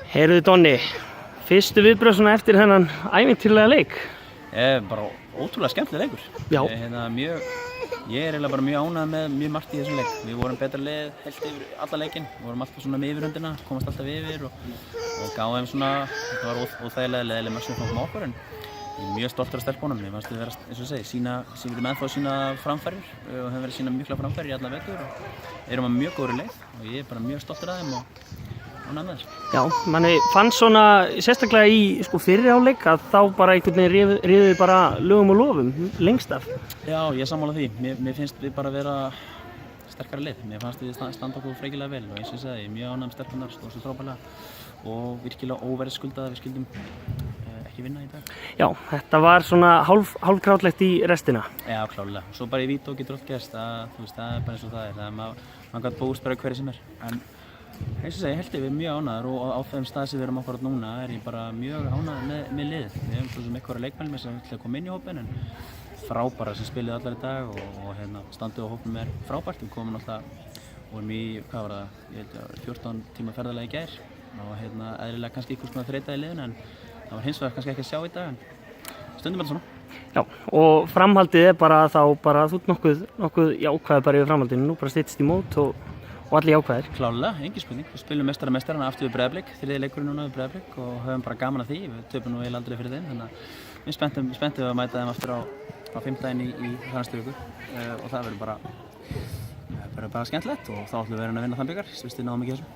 Heyrðu Donni, fyrstu viðbrögð svona eftir þennan ævintýralega leik? Bara ótrúlega skemmtileg leikur. Já. Ég eiginlega bara mjög ánægður með mjög margt í þessum leik. Við vorum betra lið heilt yfir alla leikinn. Við vorum alltaf svona með yfirhöndina, komast alltaf yfir og gáðum þeim svona, þetta var óþægilega leiðileg mörg sem fókum á okkur en ég er mjög stoltur af stelpunum. Mér fannst við vera, eins og ég segi, við erum ennþá að sýna framfarir og höfum verið að sýna mikla framfarir í alla vetur og erum að mjög góðri leið og ég er bara mjög stoltur af þeim og ánægður með þessu. Já, manni fannst svona sérstaklega í fyrri hálfleik að þá bara einhvern veginn riðið bara lögum og lofum lengst af. Já, ég sammála því. Mér finnst við bara vera sterkara lið. Mér fannst við standa okkur freikilega vel og eins og ég sagði, ég er mjög ánægður með stelpunnar, stóð svo frábærlega og virkilega óverðskuldað að við skildum ekki vinna í dag. Já, þetta var svona hálfkrátlegt í restina. Já, klárlega. Og svo bara í vító getur allt gerst, það er bara eins og það er. Maður gæti búist bara hverju sem er. En eins og segi, ég held ég við mjög ánægður og á þeim stað sem við erum okkur núna er ég bara mjög ánægður með liðið. Við hefum svo sem einhverja leikmenn sem ætla að koma inn í hópinn en frábæra sem spiluðu allar í dag og standið á hópnum er frábært. Við komum alltaf og erum í, hvað var það, ég held að 14 tíma ferðalega í gær og eðlilega kannski einhvers konar þreyta í liðinu en það var hins vegar kannski ekki að sjá í dag en stundum bara svona. Já, og framhaldið er bara þá bara þú ert nokkuð jákvæður bara yfir framhaldinu, nú bara styttist í mót og allir jákvæðir. Klárlega, engin spurning. Við spilum meistarana aftur við Breiðablik, þriðji leikurinn núna við Breiðablik og höfum bara gaman af því. Við töpum nú eiginlega aldrei fyrir þeim, þannig að við spenntum að mæta þeim aftur á fimmtudaginn í næstu viku og það verður bara skemmtilegt og þá ætlum við að vinna þann bikar, við náðum ekki þessu.